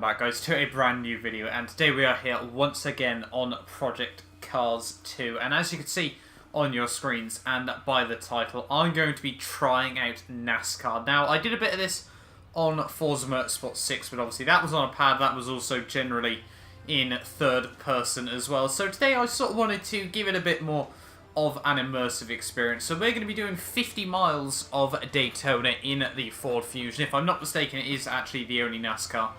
back, guys, to a brand new video, and today we are here once again on Project Cars 2, and as you can see on your screens and by the title, I'm going to be trying out NASCAR. Now, I did a bit of this on Forza Motorsport 6, but obviously that was on a pad, that was also generally in third person as well, so today I sort of wanted to give it a bit more of an immersive experience. So we're going to be doing 50 miles of Daytona in the Ford Fusion. If I'm not mistaken, it is actually the only NASCAR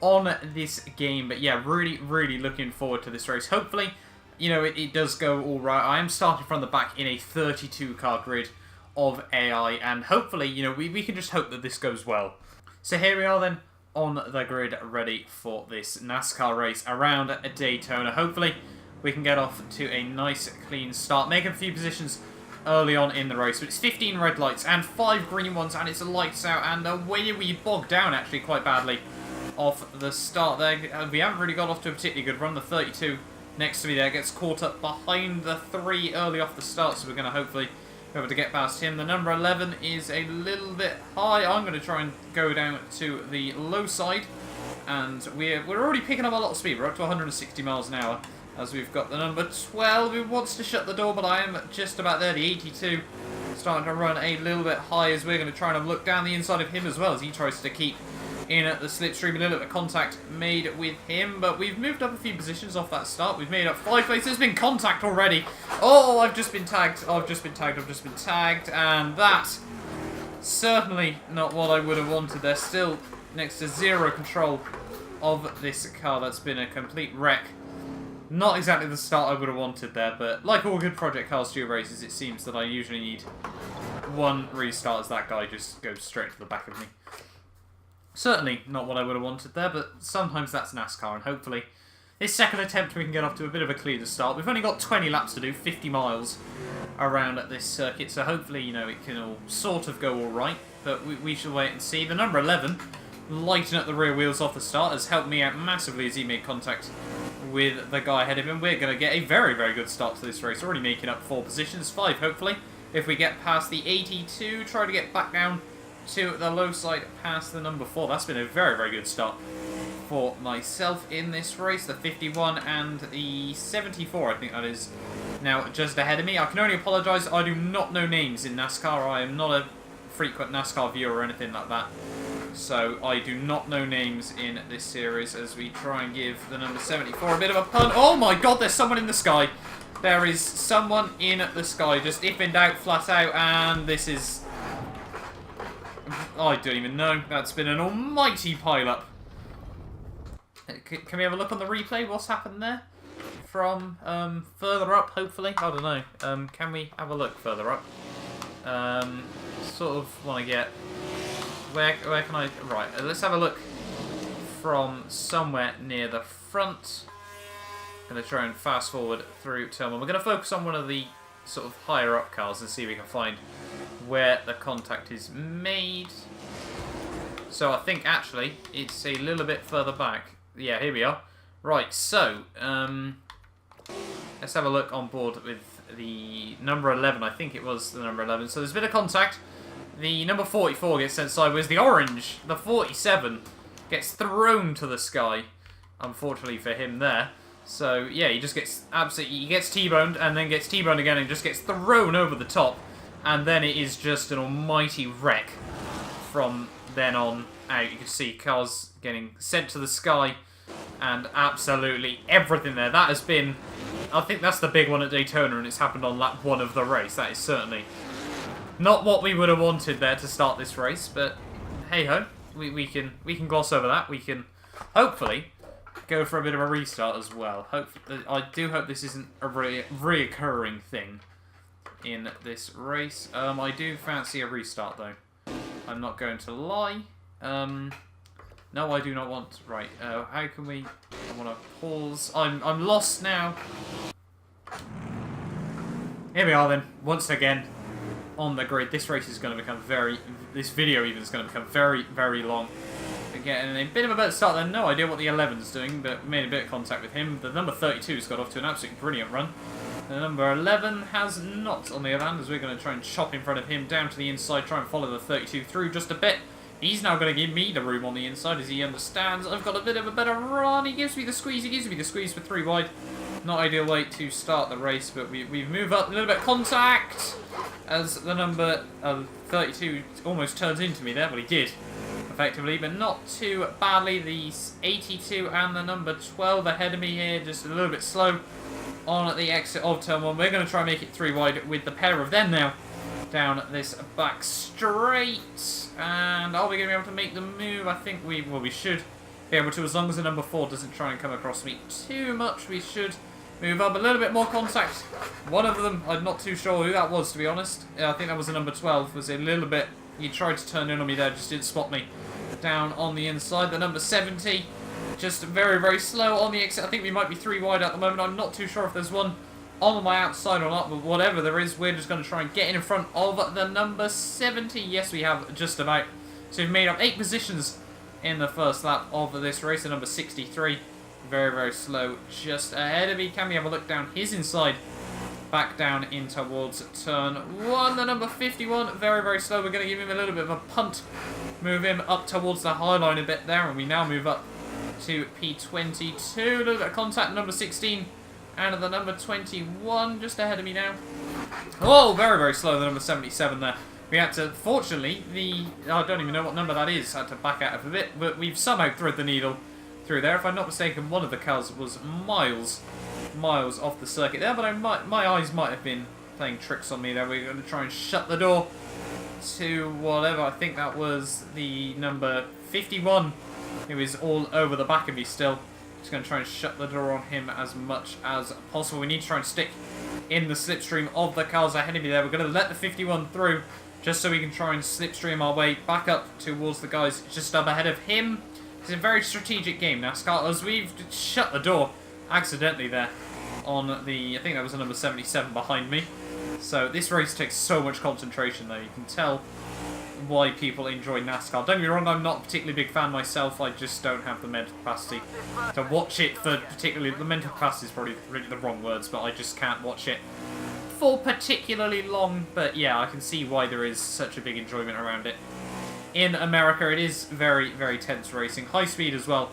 on this game. But yeah, really looking forward to this race. Hopefully, you know, it does go all right. I am starting from the back in a 32 car grid of AI, and hopefully, you know, we can just hope that this goes well. So here we are then on the grid, ready for this NASCAR race around Daytona. Hopefully we can get off to a nice, clean start. Make a few positions early on in the race. But it's 15 red lights and 5 green ones, and it's a lights out. And away we bogged down, actually, quite badly off the start there. We haven't really got off to a particularly good run. The 32 next to me there gets caught up behind the 3 early off the start, so we're going to hopefully be able to get past him. The number 11 is a little bit high. I'm going to try and go down to the low side. And we're already picking up a lot of speed. We're up to 160 miles an hour. As we've got the number 12 who wants to shut the door, but I am just about there. The 82 starting to run a little bit high as we're going to try and look down the inside of him as well as he tries to keep in at the slipstream. A little bit of contact made with him, but we've moved up a few positions off that start. We've made up 5 places. There's been contact already. Oh, I've just been tagged. I've just been tagged, and that's certainly not what I would have wanted. They're still next to zero control of this car. That's been a complete wreck. Not exactly the start I would have wanted there, but like all good Project Cars 2 races, it seems that I usually need one restart as that guy just goes straight to the back of me. Certainly not what I would have wanted there, but sometimes that's NASCAR, and hopefully this second attempt we can get off to a bit of a cleaner start. We've only got 20 laps to do, 50 miles around at this circuit, so hopefully, you know, it can all sort of go alright, but we shall wait and see. The number 11, lighting up the rear wheels off the start, has helped me out massively as he made contact with the guy ahead of him. We're going to get a very good start to this race. Already making up 4 positions, 5 hopefully. If we get past the 82, try to get back down to the low side past the number 4. That's been a very good start for myself in this race. The 51 and the 74, I think that is, now just ahead of me. I can only apologise, I do not know names in NASCAR. I am not a frequent NASCAR viewer or anything like that. So I do not know names in this series as we try and give the number 74 a bit of a punt. Oh my god, there's someone in the sky. There is someone in the sky. Just if in doubt, flat out. And this is... I don't even know. That's been an almighty pile-up. Can we have a look on the replay? What's happened there? From further up, hopefully. I don't know. Can we have a look further up? Sort of want to get... Where can I... Right, let's have a look from somewhere near the front. I'm going to try and fast forward through turn 1. We're going to focus on one of the sort of higher up cars and see if we can find where the contact is made. So I think actually it's a little bit further back. Yeah, here we are. Right, so let's have a look on board with the number 11. I think it was the number 11. So there's a bit of contact. The number 44 gets sent sideways. The orange, the 47, gets thrown to the sky. Unfortunately for him there. So, yeah, he just gets absolutely... He gets T-boned and then gets T-boned again and just gets thrown over the top. And then it is just an almighty wreck from then on out. You can see cars getting sent to the sky and absolutely everything there. That has been... I think that's the big one at Daytona, and it's happened on lap 1 of the race. That is certainly... not what we would have wanted there to start this race, but hey-ho, we can gloss over that. We can hopefully go for a bit of a restart as well. I do hope this isn't a reoccurring thing in this race. I do fancy a restart though. I'm not going to lie. No, I do not want. Right. How can we? I want to pause. I'm lost now. Here we are then. Once again. On the grid. This race is going to become this video even is going to become very long. Again, a bit of a better start there. No idea what the 11's doing, but made a bit of contact with him. The number 32's got off to an absolutely brilliant run. The number 11 has not, on the other hand, as we're going to try and chop in front of him down to the inside, try and follow the 32 through just a bit. He's now going to give me the room on the inside as he understands I've got a bit of a better run. He gives me the squeeze. He gives me the squeeze for 3 wide. Not ideal way to start the race, but we've moved up a little bit of contact as the number 32 almost turns into me there. Well, he did, effectively, but not too badly. The 82 and the number 12 ahead of me here, just a little bit slow on the exit of turn 1. We're going to try and make it 3 wide with the pair of them now down this back straight. And are we going to be able to make the move? I think we should be able to, as long as the number 4 doesn't try and come across me too much. We should move up a little bit more contact. One of them, I'm not too sure who that was, to be honest. I think that was the number 12, was a little bit, he tried to turn in on me there, just didn't spot me. Down on the inside, the number 70, just very, very slow on the exit. I think we might be 3 wide at the moment. I'm not too sure if there's one on my outside or not, but whatever there is, we're just going to try and get in front of the number 70. Yes, we have just about. So we've made up 8 positions in the first lap of this race. The number 63, very, very slow, just ahead of me. Can we have a look down his inside? Back down in towards turn 1. The number 51, very, very slow. We're going to give him a little bit of a punt. Move him up towards the high line a bit there, and we now move up to P22. A little bit of contact, number 16. And the number 21 just ahead of me now. Oh, very, very slow, the number 77 there. We had to, fortunately, I don't even know what number that is, had to back out of a bit, but we've somehow threaded the needle through there. If I'm not mistaken, one of the cars was miles off the circuit there, but my eyes might have been playing tricks on me there. We're going to try and shut the door to whatever, I think that was the number 51, who is all over the back of me still. Just going to try and shut the door on him as much as possible. We need to try and stick in the slipstream of the cars ahead of me there. We're going to let the 51 through just so we can try and slipstream our way back up towards the guys just up ahead of him. It's a very strategic game, NASCAR, as we've shut the door accidentally there on the, I think that was the number 77 behind me. So this race takes so much concentration though. You can tell why people enjoy NASCAR. Don't get me wrong, I'm not a particularly big fan myself. I just don't have the mental capacity to watch it for particularly... The mental capacity is probably really the wrong words, but I just can't watch it for particularly long. But yeah, I can see why there is such a big enjoyment around it. In America, it is very, very tense racing. High speed as well,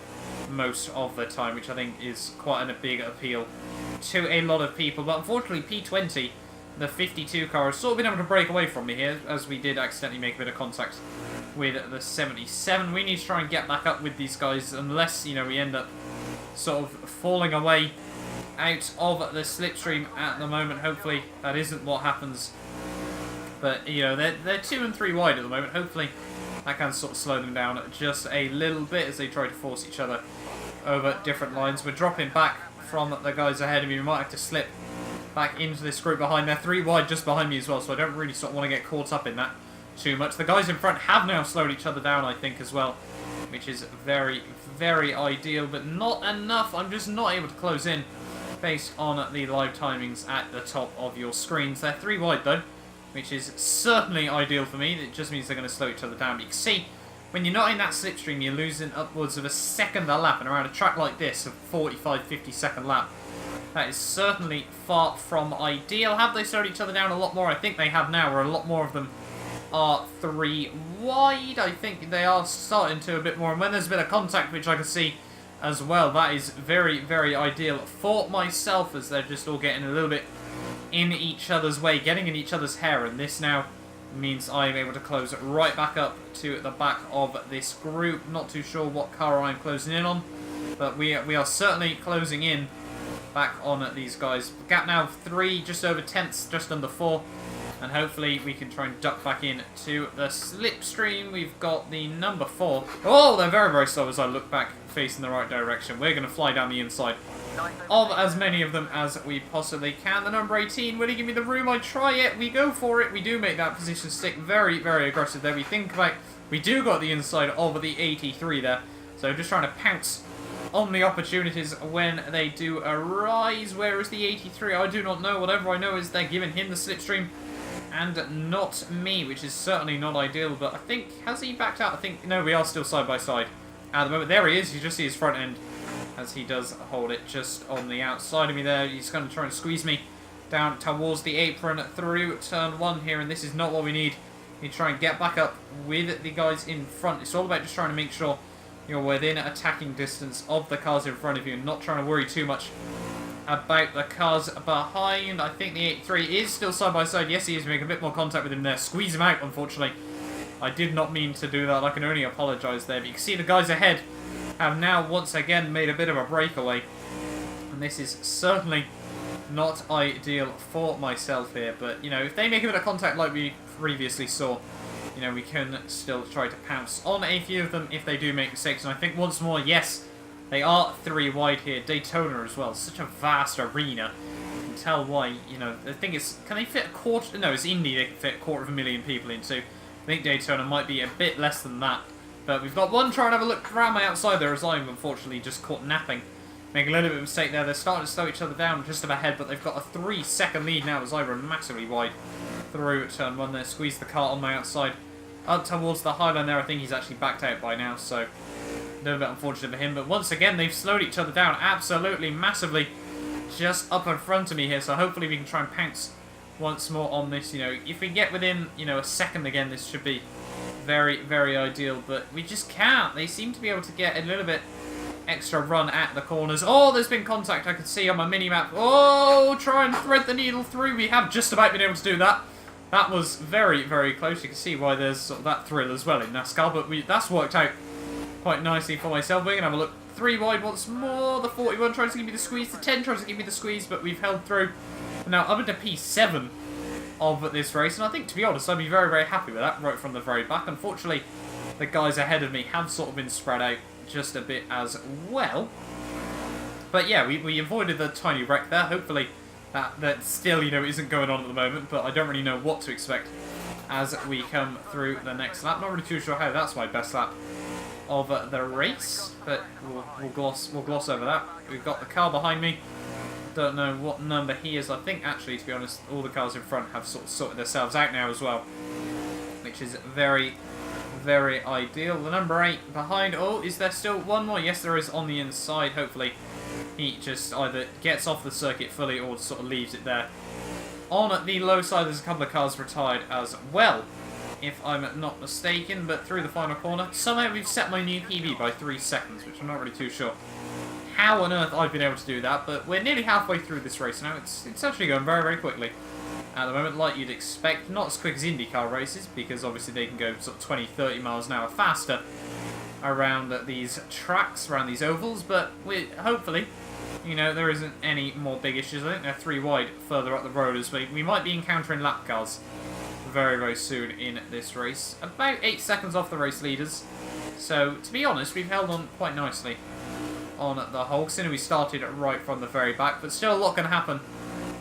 most of the time, which I think is quite a big appeal to a lot of people. But unfortunately, P20... the 52 car has sort of been able to break away from me here, as we did accidentally make a bit of contact with the 77. We need to try and get back up with these guys, unless, you know, we end up sort of falling away out of the slipstream at the moment. Hopefully that isn't what happens. But, you know, they're 2 and 3 wide at the moment. Hopefully that can sort of slow them down just a little bit as they try to force each other over different lines. We're dropping back from the guys ahead of me. We might have to slip back into this group behind there. 3 wide just behind me as well, so I don't really sort of want to get caught up in that too much. The guys in front have now slowed each other down, I think, as well, which is very, very ideal, but not enough. I'm just not able to close in based on the live timings at the top of your screens. They're 3 wide, though, which is certainly ideal for me. It just means they're going to slow each other down. But you can see, when you're not in that slipstream, you're losing upwards of a second a lap, and around a track like this, a 45, 50-second lap, that is certainly far from ideal. Have they slowed each other down a lot more? I think they have now, where a lot more of them are 3 wide. I think they are starting to a bit more. And when there's a bit of contact, which I can see as well, that is very, very ideal for myself, as they're just all getting a little bit in each other's way, getting in each other's hair. And this now means I'm able to close right back up to the back of this group. Not too sure what car I'm closing in on, but we are certainly closing in back on these guys. Gap now 3, just over tenths, just under 4. And hopefully we can try and duck back in to the slipstream. We've got the number 4. Oh, they're very, very slow as I look back, facing the right direction. We're going to fly down the inside of as many of them as we possibly can. The number 18, will he give me the room? I try it. We go for it. We do make that position stick. Very, very aggressive there. We think about... We do got the inside of the 83 there. So just trying to pounce on the opportunities when they do arise. Where is the 83? I do not know. Whatever I know is they're giving him the slipstream and not me, which is certainly not ideal. But I think, has he backed out? I think, no, we are still side by side at the moment. There he is. You just see his front end as he does hold it just on the outside of me there. He's going to try and squeeze me down towards the apron through turn 1 here, and this is not what we need You try and get back up with the guys in front. It's all about just trying to make sure you're within attacking distance of the cars in front of you and not trying to worry too much about the cars behind. I think the 83 is still side by side. Yes, he is making a bit more contact with him there. Squeeze him out, unfortunately. I did not mean to do that. I can only apologise there. But you can see the guys ahead have now once again made a bit of a breakaway. And this is certainly not ideal for myself here. But, you know, if they make a bit of contact like we previously saw, you know, we can still try to pounce on a few of them if they do make mistakes. And I think once more, yes, they are 3 wide here. Daytona as well. Such a vast arena. You can tell why, you know, the thing is, can they fit a quarter? No, it's Indy they can fit a 250,000 people into. I think Daytona might be a bit less than that. But we've got one trying to have a look around my outside there as I'm unfortunately just caught napping. Making a little bit of a mistake there. They're starting to slow each other down just about ahead, but they've got a 3-second lead now as I run massively wide through turn 1 there. Squeeze the car on my outside. Up towards the highline there. I think he's actually backed out by now, so a little bit unfortunate for him. But once again, they've slowed each other down absolutely massively just up in front of me here. So hopefully we can try and pounce once more on this. You know, if we get within, you know, a second again, this should be very, very ideal. But we just can't. They seem to be able to get a little bit extra run at the corners. Oh, there's been contact I can see on my mini-map. Oh, try and thread the needle through. We have just about been able to do that. That was very, very close. You can see why there's sort of that thrill as well in NASCAR, but that's worked out quite nicely for myself. We're going to have a look 3 wide once more. The 41 tries to give me the squeeze. The 10 tries to give me the squeeze, but we've held through. Now, up into P7 of this race, and I think, to be honest, I'd be very, very happy with that right from the very back. Unfortunately, the guys ahead of me have sort of been spread out just a bit as well. But yeah, we avoided the tiny wreck there. Hopefully that still, you know, isn't going on at the moment, but I don't really know what to expect as we come through the next lap. Not really too sure how that's my best lap of the race, but we'll gloss over that. We've got the car behind me. Don't know what number he is. I think actually, to be honest, all the cars in front have sort of sorted themselves out now as well, which is very, very ideal. The number 8 behind. Oh, is there still one more? Yes, there is on the inside. Hopefully he just either gets off the circuit fully or sort of leaves it there. On the low side, there's a couple of cars retired as well, if I'm not mistaken. But through the final corner, somehow we've set my new PB by 3 seconds, which I'm not really too sure how on earth I've been able to do that. But we're nearly halfway through this race now. It's actually going very, very quickly at the moment, like you'd expect. Not as quick as IndyCar races, because obviously they can go sort of 20, 30 miles an hour faster around these tracks, around these ovals. But hopefully, you know, there isn't any more big issues. I think they're 3 wide further up the road as we might be encountering lap cars very, very soon in this race. About 8 seconds off the race leaders. So, to be honest, we've held on quite nicely on the whole, considering we started right from the very back. But still, a lot can happen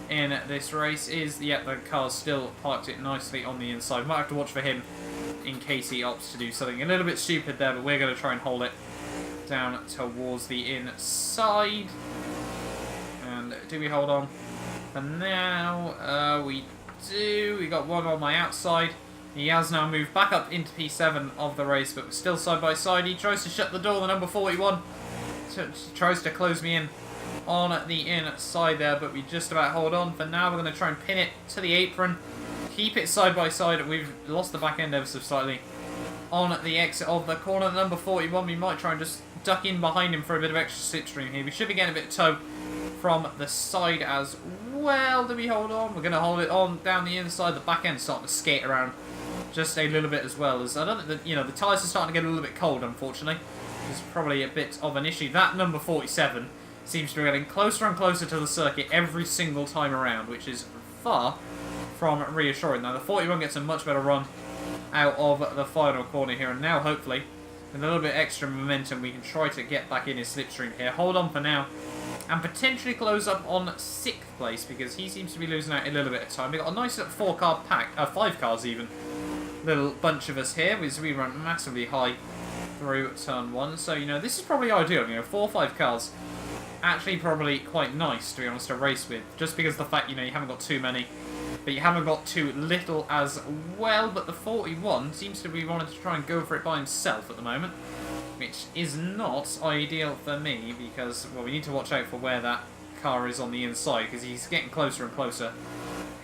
in this race. The car's still parked it nicely on the inside. Might have to watch for him in case he opts to do something a little bit stupid there, but we're going to try and hold it down towards the inside. And do we hold on for now? We do. We got one on my outside. He has now moved back up into P7 of the race, but we're still side by side. He tries to shut the door, the number 41 tries to close me in on the inside there, but we just about hold on. For now, we're going to try and pin it to the apron, keep it side by side. We've lost the back end ever so slightly on the exit of the corner. The number 41, we might try and just duck in behind him for a bit of extra slipstream here. We should be getting a bit of tow from the side as well. Do we hold on? We're going to hold it on down the inside. The back end's starting to skate around just a little bit as well. As I don't think that, you know, the tyres are starting to get a little bit cold, unfortunately. It's probably a bit of an issue. That number 47 seems to be getting closer and closer to the circuit every single time around, which is far from reassuring. Now, the 41 gets a much better run out of the final corner here, and now, hopefully, with a little bit extra momentum, we can try to get back in his slipstream here. Hold on for now, and potentially close up on 6th place, because he seems to be losing out a little bit of time. We've got a nice little 4-car pack, 5 cars even, little bunch of us here, as we run massively high through turn 1. So, you know, this is probably ideal. You know, 4 or 5 cars, actually probably quite nice, to be honest, to race with, just because of the fact, you know, you haven't got too many, but you haven't got too little as well. But the 41 seems to be wanting to try and go for it by himself at the moment, which is not ideal for me, because, well, we need to watch out for where that car is on the inside, because he's getting closer and closer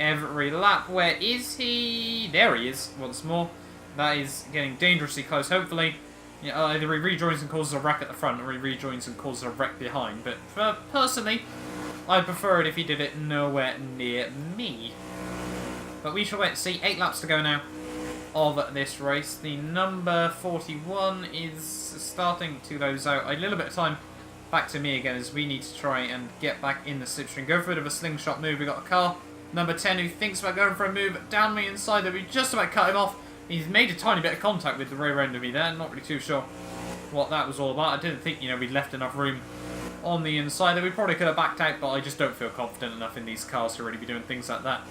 every lap. Where is he? There he is, once more. That is getting dangerously close. Hopefully, either he rejoins and causes a wreck at the front, or he rejoins and causes a wreck behind. But personally, I'd prefer it if he did it nowhere near me. But we shall wait and see. 8 laps to go now of this race. The number 41 is starting to lose out. A little bit of time back to me again as we need to try and get back in the slipstream. Go for a bit of a slingshot move. We got a car, number 10, who thinks about going for a move down me inside there. We just about cut him off. He's made a tiny bit of contact with the rear end of me there. Not really too sure what that was all about. I didn't think, we'd left enough room on the inside there. We probably could have backed out, but I just don't feel confident enough in these cars to really be doing things like that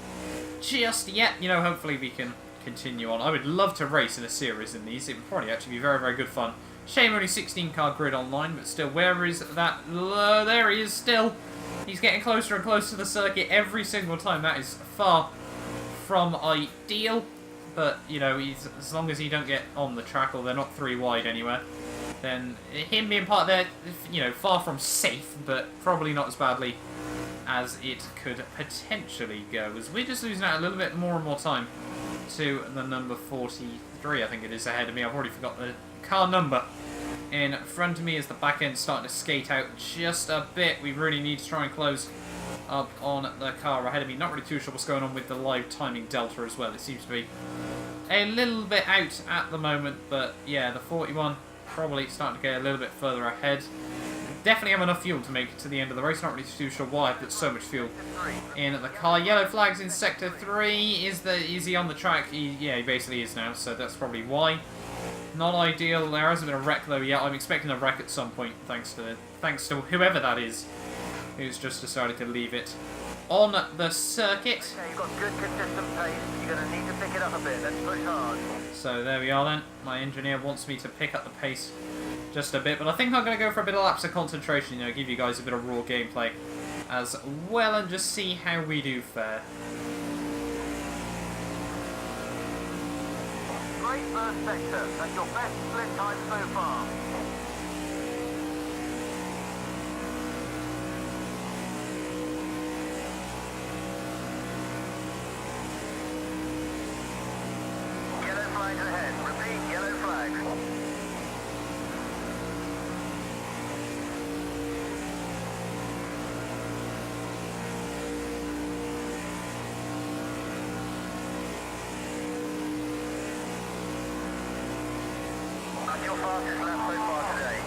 just yet. Hopefully we can continue on. I would love to race in a series in these. It would probably actually be very, very good fun. Shame only 16 car grid online, but still, where is that? There he is still. He's getting closer and closer to the circuit every single time. That is far from ideal, but, as long as he don't get on the track, or they're not 3 wide anywhere, then him being part of there, far from safe, but probably not as badly as it could potentially go, as we're just losing out a little bit more and more time to the number 43, I think it is, ahead of me. I've already forgot the car number in front of me as the back end starting to skate out just a bit. We really need to try and close up on the car ahead of me. Not really too sure what's going on with the live timing delta as well. It seems to be a little bit out at the moment, but yeah, the 41 probably starting to get a little bit further ahead. Definitely have enough fuel to make it to the end of the race. Not really too sure why I put so much fuel in the car. Yellow flags in sector 3. Is he on the track? Yeah, he basically is now, so that's probably why. Not ideal. There hasn't been a wreck though yet. I'm expecting a wreck at some point, thanks to whoever that is, who's just decided to leave it on the circuit. Okay, you've got good consistent pace. You're going to need to pick it up a bit. Let's push hard. So there we are then. My engineer wants me to pick up the pace just a bit, but I think I'm going to go for a bit of laps of concentration, give you guys a bit of raw gameplay as well, and just see how we do fare. Great first sector. That's your best split time so far. Yellow flags ahead. Repeat, yellow flags. That's your fastest lap so far today.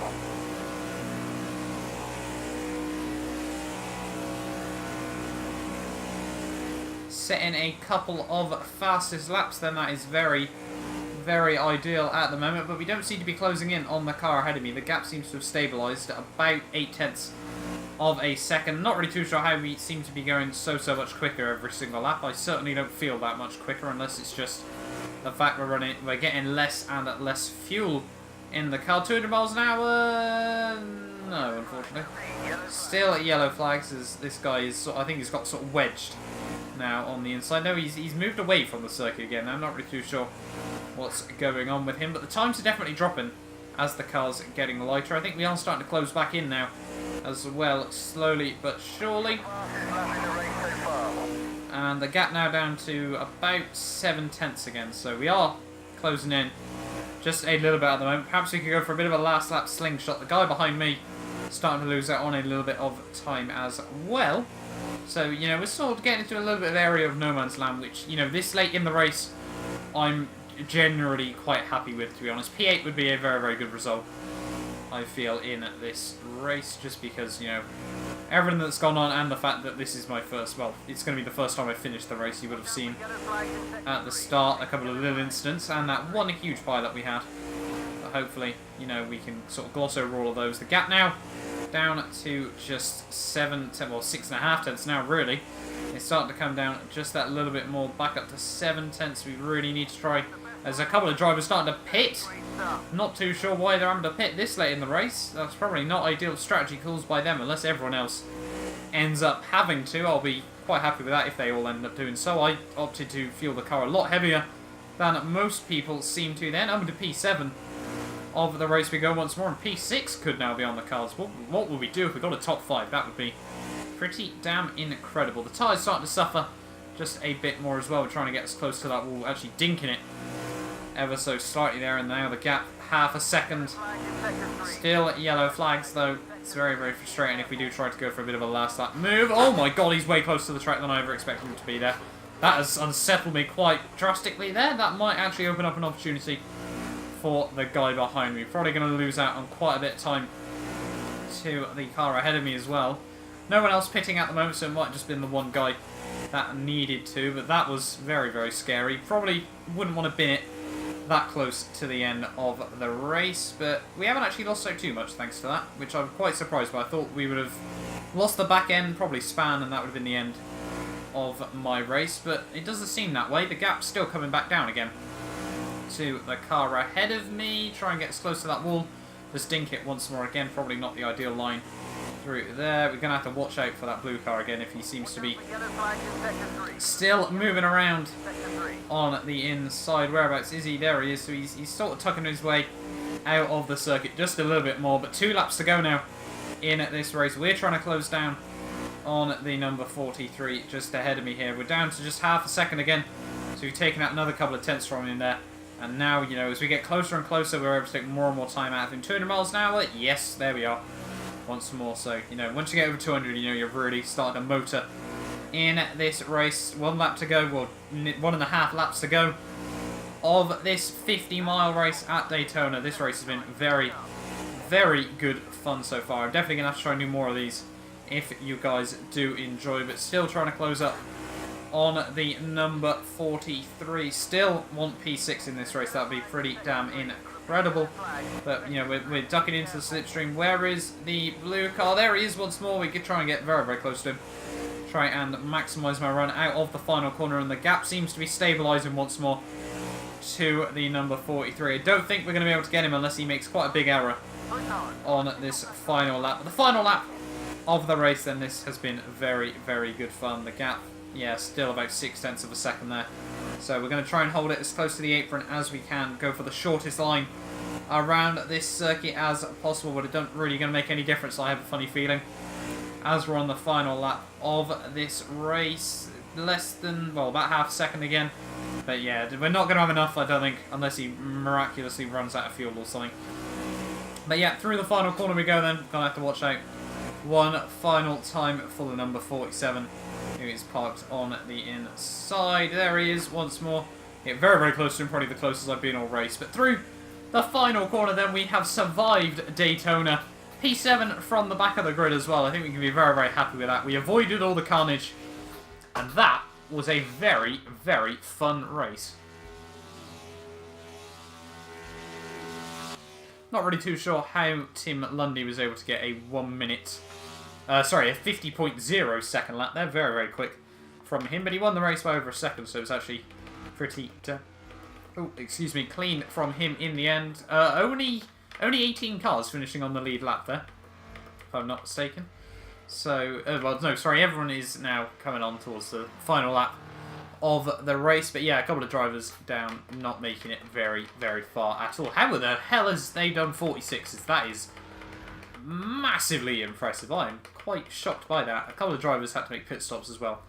Setting a couple of fastest laps, then that is very, very ideal at the moment, but we don't seem to be closing in on the car ahead of me. The gap seems to have stabilised at about 0.8 of a second. Not really too sure how we seem to be going so much quicker every single lap. I certainly don't feel that much quicker, unless it's just the fact we're getting less and less fuel in the car. 200 miles an hour? No, unfortunately. Still at yellow flags, as this guy is, I think he's got sort of wedged now on the inside. No, he's moved away from the circuit again. I'm not really too sure what's going on with him, but the times are definitely dropping as the car's getting lighter. I think we are starting to close back in now as well, slowly but surely. And the gap now down to about 0.7 again, so we are closing in just a little bit at the moment. Perhaps we could go for a bit of a last lap slingshot. The guy behind me starting to lose out on a little bit of time as well. So, we're sort of getting into a little bit of area of no man's land, which, this late in the race, I'm generally quite happy with, to be honest. P8 would be a very, very good result, I feel, in this race, just because, everything that's gone on, and the fact that this is my first, well, it's going to be the first time I finished the race. You would have seen at the start a couple of little incidents, and that one huge pilot we had. But hopefully, we can sort of gloss over all of those. The gap now down to just 6.5 now, really. It's starting to come down just that little bit more, back up to 0.7. We really need to try. There's a couple of drivers starting to pit. Not too sure why they're having to pit this late in the race. That's probably not ideal strategy calls by them, unless everyone else ends up having to. I'll be quite happy with that if they all end up doing so. I opted to fuel the car a lot heavier than most people seem to then. Up to P7 of the race we go once more, and P6 could now be on the cards. What would we do if we got a top 5? That would be pretty damn incredible. The tyres starting to suffer just a bit more as well. We're trying to get as close to that wall, actually dinking it ever so slightly there, and now the gap, half a second. Still yellow flags though. It's very, very frustrating if we do try to go for a bit of a last lap move. Oh my god, he's way closer to the track than I ever expected him to be there. That has unsettled me quite drastically there. That might actually open up an opportunity for the guy behind me. Probably going to lose out on quite a bit of time to the car ahead of me as well. No one else pitting at the moment, so it might have just been the one guy that needed to, but that was very, very scary. Probably wouldn't want to bin it that close to the end of the race, but we haven't actually lost so too much thanks to that, which I'm quite surprised by. I thought we would have lost the back end, probably span, and that would have been the end of my race, but it doesn't seem that way. The gap's still coming back down again to the car ahead of me. Try and get as close to that wall. Just dink it once more again. Probably not the ideal line through there. We're going to have to watch out for that blue car again if he seems to be still moving around on the inside. Whereabouts is he? There he is. So he's sort of tucking his way out of the circuit just a little bit more. But 2 laps to go now in this race. We're trying to close down on the number 43 just ahead of me here. We're down to just half a second again. So we've taken out another couple of tenths from him there. And now, you know, as we get closer and closer, we're able to take more and more time out of him. 200 miles an hour? Yes, there we are. Once more. So, you know, once you get over 200, you know, you're really starting to motor in this race. 1 lap to go, well, 1.5 laps to go of this 50-mile race at Daytona. This race has been very, very good fun so far. I'm definitely going to have to try and do more of these if you guys do enjoy, but still trying to close up on the number 43. Still want P6 in this race. That would be pretty damn incredible. But, you know, we're ducking into the slipstream. Where is the blue car? There he is once more. We could try and get very, very close to him. Try and maximise my run out of the final corner, and the gap seems to be stabilising once more to the number 43. I don't think we're going to be able to get him unless he makes quite a big error on this final lap. But the final lap of the race, then, this has been very, very good fun. The gap, yeah, still about 0.6 of a second there. So we're going to try and hold it as close to the apron as we can. Go for the shortest line around this circuit as possible, but it don't really going to make any difference, I have a funny feeling. As we're on the final lap of this race, less than, well, about half a second again. But yeah, we're not going to have enough, I don't think, unless he miraculously runs out of fuel or something. But yeah, through the final corner we go then. Going to have to watch out one final time for the number 47, who is parked on the inside. There he is once more. Yeah, very, very close to him, probably the closest I've been all race. But through the final corner then, we have survived Daytona. P7 from the back of the grid as well. I think we can be very, very happy with that. We avoided all the carnage, and that was a very, very fun race. Not really too sure how Tim Lundy was able to get a 1 minute, sorry, a 50.0 second lap there. Very, very quick from him, but he won the race by over a second, so it was actually pretty, clean from him in the end. Only 18 cars finishing on the lead lap there, if I'm not mistaken. So, well, no, sorry, everyone is now coming on towards the final lap of the race. But yeah, a couple of drivers down, not making it very, very far at all. How the hell has they done 46s? That is massively impressive. I'm quite shocked by that. A couple of drivers had to make pit stops as well,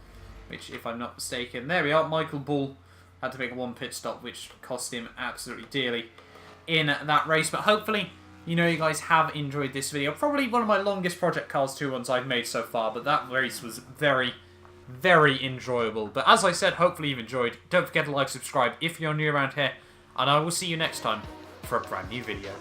which, if I'm not mistaken, there we are. Michael Bull had to make 1 pit stop, which cost him absolutely dearly in that race. But hopefully, you know, you guys have enjoyed this video. Probably one of my longest Project Cars 2 ones I've made so far, but that race was very, very enjoyable. But as I said, hopefully you've enjoyed. Don't forget to like, subscribe if you're new around here, and I will see you next time for a brand new video.